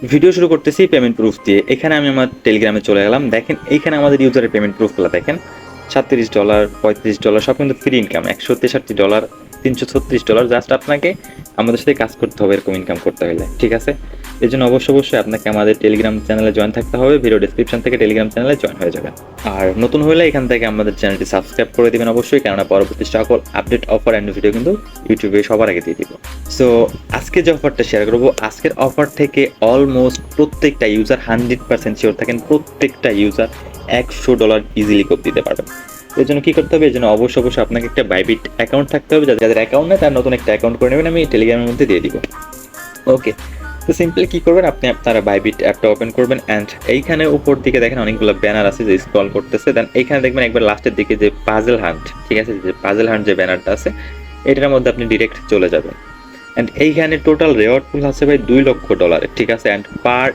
Video শুরু করতেছি payment proof দিয়ে। এখানে আমি আমার টেলিগ্রামে চলে গেলাম। দেখেন এইখানে আমাদের ইউজারের পেমেন্ট প্রুফগুলো দেখেন, $37, $35 সব কিন্তু ফ্রি ইনকাম। $163, $336, জাস্ট আপনাকে আমাদের সাথে কাজ করতে হবে এরকম ইনকাম করতে হলে, ঠিক আছে? এই জন্য অবশ্যই আপনাকে আমাদের টেলিগ্রাম চ্যানেলে জয়েন থাকতে হবে। ভিডিও ডিসক্রিপশন থেকে টেলিগ্রাম চ্যানেলে জয়েন হয়ে যাবেন। আর নতুন হলে এখান থেকে আমাদের চ্যানেলটি সাবস্ক্রাইব করে দিবেন অবশ্যই, কেননা পরবর্তী সকল আপডেট অফার অ্যান্ড ভিডিও কিন্তু ইউটিউবে সবার আগে দিয়ে দিব। সো আজকে যে অফারটা শেয়ার করবো, আজকের অফার থেকে অলমোস্ট প্রত্যেকটা ইউজার 100% শিওর থাকেন, প্রত্যেকটা ইউজার $100 ইজিলি কোপ দিতে পারবেন। এর জন্য কী করতে হবে? এর জন্য অবশ্যই আপনাকে একটা বাইবিট অ্যাকাউন্ট থাকতে হবে। যাদের অ্যাকাউন্ট নেই তার নতুন একটা অ্যাকাউন্ট করে নেবেন, আমি টেলিগ্রামের মধ্যে দিয়ে দিব। ওকে, তো সিম্পলি কী করবেন, আপনি আপনারা বাইবিট অ্যাপটা ওপেন করবেন অ্যান্ড এইখানে উপর দিকে দেখেন অনেকগুলো ব্যানার আছে যে স্ক্রল করতেছে। দেন এইখানে দেখবেন একবার লাস্টের দিকে যে পাজেল হান্ট, ঠিক আছে, যে পাজেল হান্ট যে ব্যানারটা আছে এটার মধ্যে আপনি ডিরেক্ট চলে যাবেন। অ্যান্ড এইখানে টোটাল রেওয়ার্ড পুল আছে ভাই $2 লক্ষ, ঠিক আছে? অ্যান্ড পার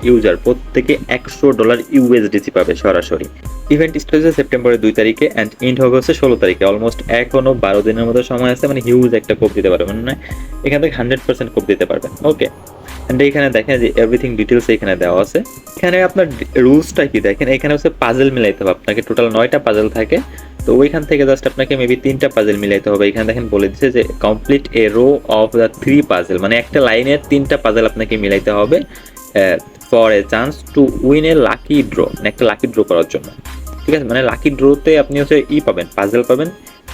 ইউজার প্রত্যেকে $100 ইউএসডিসি পাবে সরাসরি। ইভেন্ট স্টার্ট হচ্ছে সেপ্টেম্বরের 2 তারিখে অ্যান্ড এন্ড হবে হচ্ছে 16 তারিখে। অলমোস্ট এখনো 12 দিনের মতো সময় আছে, মানে হিউজ একটা কোপ দিতে পারবেন, মানে এখান থেকে 100% কোপ দিতে পারবেন। ওকে, অ্যান্ড এইখানে দেখেন যে এভরিথিং ডিটেলস এখানে দেওয়া আছে। এখানে আপনার রুলসটা কি দেখেন, এখানে হচ্ছে পাজেল মিলাইতে হবে আপনাকে। টোটাল 9টা পাজেল থাকে, তো ওইখান থেকে জাস্ট আপনাকে মেবি 3টা পাজেল মিলাইতে হবে। এখানে দেখেন বলে দিচ্ছে যে complete a row of the 3 puzzle, মানে একটা লাইনের 3টা পাজেল আপনাকে মিলাইতে হবে for a chance to win a lucky draw, মানে একটা লাকি ড্র করার জন্য, ঠিক আছে? মানে লাকি ড্রোতে আপনি হচ্ছে পাবেন, পাজেল পাবেন,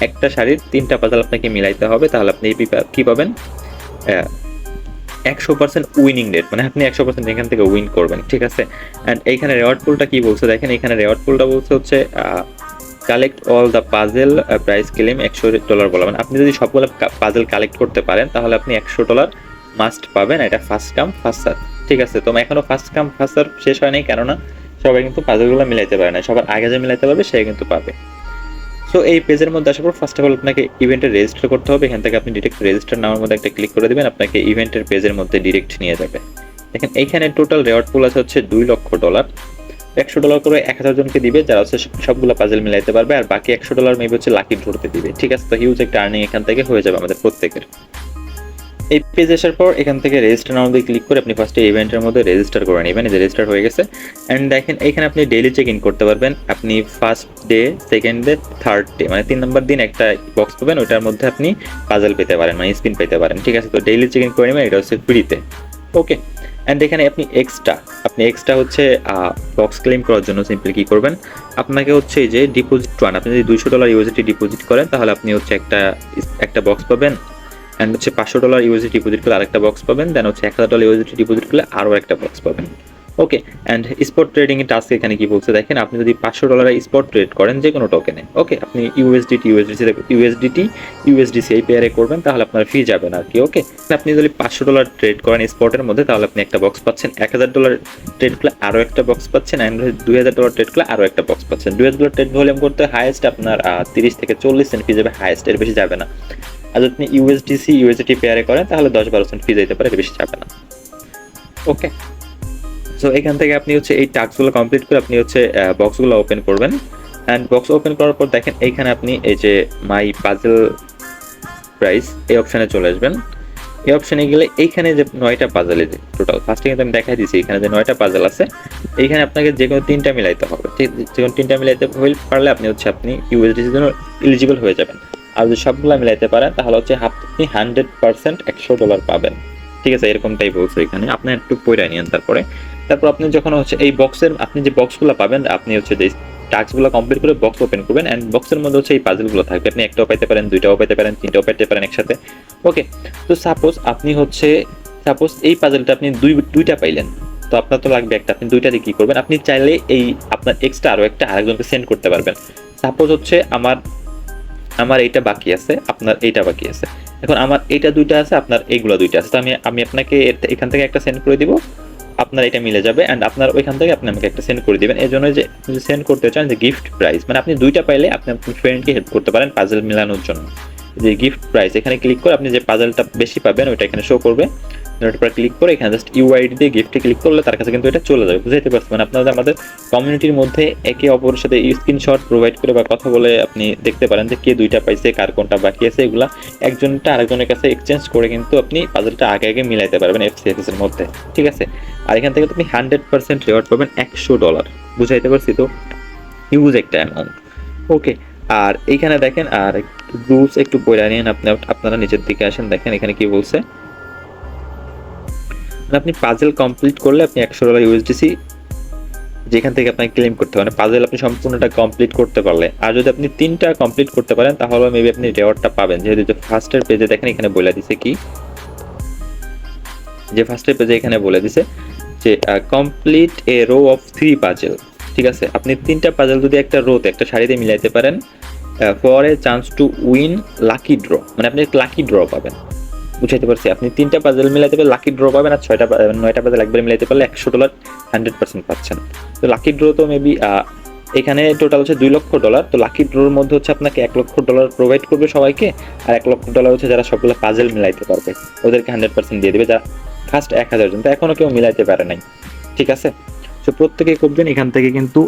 একটা শাড়ির 3টা পাজেল আপনাকে মিলাইতে হবে, তাহলে আপনি কি পাবেন? 100% উইনিং রেট, মানে আপনি 100% এখান থেকে উইন করবেন, ঠিক আছে? অ্যান্ড এইখানে রেওয়ার্ড পুলটা কি বলছে দেখেন, এখানে রেওয়ার্ড পুলটা বলছে হচ্ছে collect all the puzzle price claim $100 বলা, মানে আপনি যদি সবগুলো পাজেল কালেক্ট করতে পারেন তাহলে আপনি $100 মাস্ট পাবেন। এটা ফার্স্ট কাম ফার্স্ট সার্ভ, ঠিক আছে? তো এখনো ফার্স্ট কাম ফার্স্ট সার্ভ শেষ হয় নাই, কেননা সবাই কিন্তু পাজেলগুলো মিলাইতে পারে না। সবার আগে যে মিলাইতে পারবে সে কিন্তু পাবে। সো এই পেজের মধ্যে আসার পর ফার্স্ট অফ অল আপনাকে ইভেন্টে রেজিস্টার করতে হবে। এখান থেকে আপনি ডিরেক্ট রেজিস্টার নামের মধ্যে একটা ক্লিক করে দেবেন, আপনাকে ইভেন্টের পেজের মধ্যে ডিরেক্ট নিয়ে যাবে। দেখেন এইখানে টোটাল রেওয়ার্ড পুল আছে হচ্ছে $2 লক্ষ। $100 করে 1000 জনকে দিবে যারা হচ্ছে সবগুলো পাজেল মিলাইতে পারবে, আর বাকি $100 মেবি হচ্ছে লাকি ড্রতে দিবে, ঠিক আছে? তো হিউজ একটা আর্নিং এখান থেকে হয়ে যাবে আমাদের প্রত্যেকের। এই পেজে আসার পর এখান থেকে রেজিস্টার নাও দিয়ে ক্লিক করে আপনি ফার্স্টে ইভেন্টের মধ্যে রেজিস্টার করে নেবেন। এই যে রেজিস্টার হয়ে গেছে। অ্যান্ড দেখেন এখানে আপনি ডেইলি চেক ইন করতে পারবেন। আপনি first day, second day, third day, মানে 3 নম্বর দিন একটা বক্স পাবেন, ওইটার মধ্যে আপনি পাজেল পেতে পারেন, মানে স্পিন পেতে পারেন, ঠিক আছে? তো ডেইলি চেক ইন করে নেবেন, এটা হচ্ছে ফ্রিতে। ওকে, অ্যান্ড এখানে আপনি এক্সট্রা হচ্ছে বক্স ক্লেম করার জন্য সিম্পলি কী করবেন, আপনাকে হচ্ছে এই যে ডিপোজিট ওয়ান, আপনি যদি $200 ইউএসডি ডিপোজিট করেন তাহলে আপনি হচ্ছে একটা বক্স পাবেন। অ্যান্ড হচ্ছে $500 ইউএসডি ডিপোজিট করলে আরেকটা বক্স পাবেন। দেন হচ্ছে $1000 ইউএসডি ডিপোজিট করলে আরও একটা বক্স পাবেন। ওকে, অ্যান্ড স্পট ট্রেডিং এর টাস্ক এখানে কি বলছে দেখেন, আপনি যদি $500 স্পট ট্রেড করেন যে কোনো টোকেনে, ওকে, আপনি ইউএসডিসি এই পেয়ারে করবেন তাহলে আপনার ফি যাবে না আর কি। ওকে, আপনি যদি $500 ট্রেড করেন স্পটের মধ্যে তাহলে আপনি একটা বক্স পাচ্ছেন, $1000 ট্রেড করলে আরও একটা বক্স পাচ্ছেন, অ্যান্ড $2000 ট্রেড করলে আরও একটা বক্স পাচ্ছেন। $2000 ট্রেড ভলিউম করতে হাইয়েস্ট আপনার 30 থেকে 40 সেন্ট ফি যাবে, হাইয়েস্ট, এর বেশি যাবে না। আর যদি আপনি ইউএসডি পেয়ারে করেন তাহলে 10-12 ফি যেতে পারে, বেশি যাবে না। ওকে, সো এখান থেকে আপনি হচ্ছে এই টাস্কগুলো কমপ্লিট করে আপনি হচ্ছে বক্সগুলো ওপেন করবেন। অ্যান্ড বক্স ওপেন করার পর দেখেন এইখানে আপনি এই যে মাই পাজেল প্রাইস এই অপশানে চলে আসবেন। এই অপশানে গেলে এইখানে যে 9টা পাজেল, এই যে টোটাল ফার্স্টে কিন্তু আমি দেখাই দিচ্ছি, এখানে যে 9টা পাজেল আছে এইখানে আপনাকে যে কোনো 3টা মিলাইতে হবে, ঠিক? যে কোনো 3টা মিলাইতে পারলে আপনি ইউএসডিসির জন্য এলিজিবল হয়ে যাবেন। আর যদি সবগুলো মিলাইতে পারেন তাহলে হচ্ছে আপনি 100% $100 পাবেন, ঠিক আছে? এরকমটাই বলছে এখানে, আপনি একটু পড়ে নিন। তারপর আপনি যখন হচ্ছে এই বক্সের আপনি যে বক্সগুলো পাবেন, আপনি হচ্ছে যে টাস্কগুলো কমপ্লিট করে বক্স ওপেন করবেন অ্যান্ড বক্সের মধ্যে হচ্ছে এই পাজেলগুলো থাকবে। আপনি একটাও পাইতে পারেন, 2টাও পাইতে পারেন, 3টাও পাইতে পারেন একসাথে। ওকে, তো সাপোজ এই পাজেলটা আপনি দুইটা পাইলেন, তো আপনার তো লাগবে একটা, আপনি 2টা দিয়ে কী করবেন, আপনি চাইলে এই আপনার এক্সট্রা আরও একটা আরেকজনকে সেন্ড করতে পারবেন। সাপোজ হচ্ছে আমার এইটা বাকি আছে, আপনার এইটা বাকি আছে, এখন আমার এইটা 2টা আছে, আপনার এইগুলো 2টা আছে, তো আমি আপনাকে এখান থেকে একটা সেন্ড করে দিব, আপনার এটা মিলে যাবে অ্যান্ড আপনার ওইখান থেকে আপনি আমাকে একটা সেন্ড করে দিবেন। এই জন্য যে আপনি সেন্ড করতে চান যে গিফট প্রাইস, মানে আপনি 2টা পাইলে আপনি আপনার ফ্রেন্ডকে হেল্প করতে পারেন পাজেল মিলানোর জন্য। যে গিফট প্রাইস এখানে ক্লিক করে আপনি যে পাজেলটা বেশি পাবেন ওইটা এখানে শো করবে। এটার উপর ক্লিক করে এখানে জাস্ট ইউআইডি দিয়ে গিফটে ক্লিক করলে তার কাছে কিন্তু এটা চলে যাবে, বুঝতে পারছেন? মানে আপনারা আমাদের কমিউনিটির মধ্যে একে অপরের সাথে স্ক্রিনশট প্রোভাইড করে বা কথা বলে আপনি দেখতে পারেন যে কে দুইটা পাইছে, কার কোনটা বাকি আছে, এগুলা একজনটা আরেকজনের কাছে এক্সচেঞ্জ করে কিন্তু আপনি পাজলটা আগে আগে মিলাইতে পারবেন এফসিএফএস এর মধ্যে, ঠিক আছে? আর এখান থেকে আপনি 100% রিওয়ার্ড পাবেন $100, বুঝাইতে পারছি তো? হিউজ একটা অ্যামাউন্ট। ওকে, আর এইখানে দেখেন, আর রুলস একটু পড়ে নিন আপনারা নিচের দিকে আসেন, দেখেন এখানে কি বলছে। আপনি পাজল কমপ্লিট করলে আপনি $100 ইউএসডিসি যেখান থেকে আপনাকে ক্লেম করতে হবে, পাজল আপনি সম্পূর্ণটা কমপ্লিট করতে পারলে। আর যদি আপনি 3টা কমপ্লিট করতে পারেন তাহলে মেবি আপনি রিওয়ার্ডটা পাবেন। যেহেতু যে ফার্স্টের পেজে দেখেন এখানে বলে দিছে কি, যে ফার্স্টের পেজে এখানে বলে দিছে যে complete a row of 3 puzzle, ঠিক আছে? আপনি 3টা পাজল যদি একটা রোতে একটা সারিতে মিলাইতে পারেন for a chance to win lucky draw, মানে আপনি লাকি ড্র পাবেন, বুঝাইতে পারছি? আপনি 3টা পাজল মিলাইতে পারলে লাকি ড্র পাবেন, আর 9টা পাজল একবার মিলাইতে পারলে $100 100% পাচ্ছেন। তো লাকি ড্র তো মেবি এখানে টোটাল হচ্ছে $2 লক্ষ। তো লাকি ড্রোর মধ্যে হচ্ছে আপনাকে $1 লক্ষ প্রোভাইড করবে সবাইকে, আর $1 লক্ষ হচ্ছে যারা সবগুলো পাজল মিলাইতে পারবে ওদেরকে 100% দিয়ে দেবে, যারা ফার্স্ট 1000 জন। তো এখনো কেউ মিলাইতে পারে নাই, ঠিক আছে? তো প্রত্যেকেই করবেন, এখান থেকে কিন্তু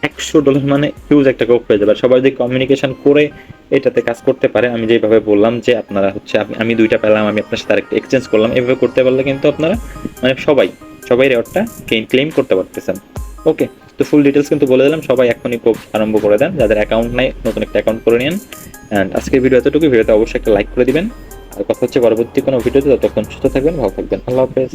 $100 মানে হিউজ একটা কোপ হয়ে যাবে। আর সবাই যদি কমিউনিকেশন করে এটাতে কাজ করতে পারে, আমি যেভাবে বললাম যে আপনারা হচ্ছে আমি 2টা পেলাম, আমি আপনার সাথে আরেকটা এক্সচেঞ্জ করলাম, এভাবে করতে পারলে কিন্তু আপনারা মানে সবাই রেওয়ার্ডটা ক্লেম করতে পারতেছেন। ওকে, তো ফুল ডিটেলস কিন্তু বলে দিলাম, সবাই এখনই কোপ আরম্ভ করে দেন, যাদের অ্যাকাউন্ট নাই নতুন একটা অ্যাকাউন্ট করে নিন। অ্যান্ড আজকের ভিডিও এতটুকু, ভিডিওতে অবশ্যই একটা লাইক করে দিবেন। আর কথা হচ্ছে পরবর্তী কোনো ভিডিওতে, ততক্ষণ সুস্থ থাকবেন, ভালো থাকবেন, আল্লাহ হাফেজ।